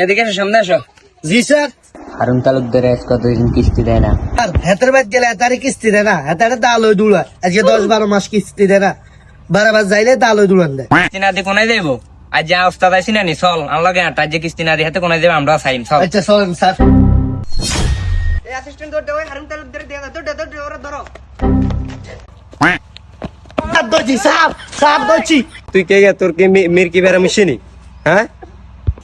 এদিকে এসো, সামনে আসো। জি স্যার। হারুন তালুকদার আজ কতদিন কিস্তি দেয় না? আর হেতার বাদ গেলে হেতারে কিস্তি দেয় না, হেতারে দাল ওই দুড়ায়। আজকে 10-12 মাস কিস্তি দেয় না, 12 মাস যাইলে দাল ওই দুড়ান দেয়। কিস্তি না দিয়ে কোনায় যাইবো? আজ যে ওস্তাদ আইছি না নি, চল আনলগে আট। আজ যে কিস্তি না দিয়ে হাতে কোনায় যাবে, আমরা সাইন চল। আচ্ছা চলেন স্যার। অ্যাসিস্ট্যান্ট ধরতে হয়, হারুন তালুকদার দিয়ে দাও, ওরা ধরো। সাপ ধরছি, সাপ সাপ ধরছি। তুই কে গে? তোর কি মির্কি বেড়া মিশিনি? হ্যাঁ,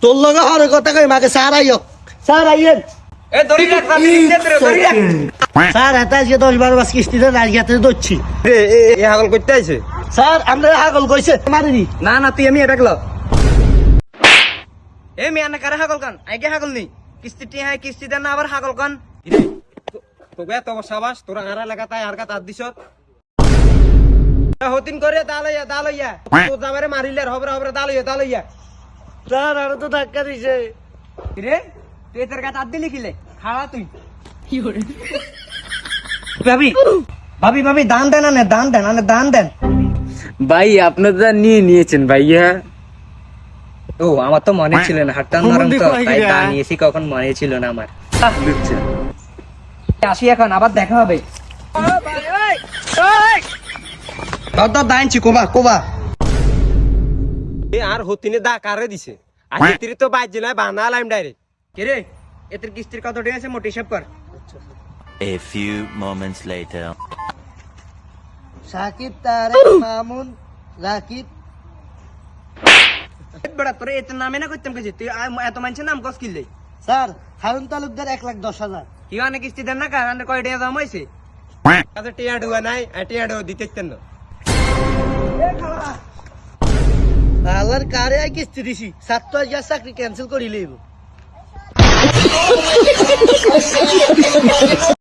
তোর লগে হরে কথা কই মাকে স্যার আইও, স্যার আইয়েন। এ ধরি রাখ, ধরি রাখ। স্যার হেতা আজকে 10-12 মাস কিস্তি দেন, আজকে হাতে ধরছি। এ হাগল করতে আইছে। স্যার আমরা হাগল কইছে মারিনি। না না, তুই আমি ডাকলো। এ মিয়া না কারে হাগল কান? আইকে হাগল নি। কিস্তি টি হয়, কিস্তি দেন না আবার হাগল কান। তোকে এত সাবাস, তোরা আড়া লাগাতায় আর কাত দিছ। হতিন করে দালইয়া তো যাবারে মারিলে আর হবরে দালইয়া। স্যার আর তো ধাক্কা দিছে। রে তুই তোর কাছে হাত দিলি খিলে খাওয়া তুই। ভাবি ভাবি ভাবি দান দেন, দান দেন। ভাই আপনি তো নিয়ে নিয়েছেন ভাইয়া। ও আমার তো মনে ছিল না, হাতটা নরম তো তাই দান নিয়েছি, কখন মনে ছিল না আমার। আসি এখন, আবার দেখা হবে। দাঁড়ছি কোবা। এ আর হতিনে দা কারে দিছে? আজকে তিরি তো বাইজ জেলায় বানালাম ডাইরেক্ট। কে রে এদের কিস্তির কত ঠিক আছে, মোটি হিসাব কর। A few moments later. Shakib, Tarique, Mamun, Rakib. বেড়া তোরে এত নামে না করতাম কিছু, তুই এত মানুষের নাম কস কিনলে। স্যার হারুন তালুকদার 1,10,000। কি মানে কিস্তি দেন না, কারণ কয় টাকা দাম হয়েছে? কাছে টিয়া ডুয়া নাই, টিয়া ডুয়া দিতে না। আল্লাহর কারে আই কিস্তি দিছি, 7,000 চাকরি ক্যান্সেল করি লইব।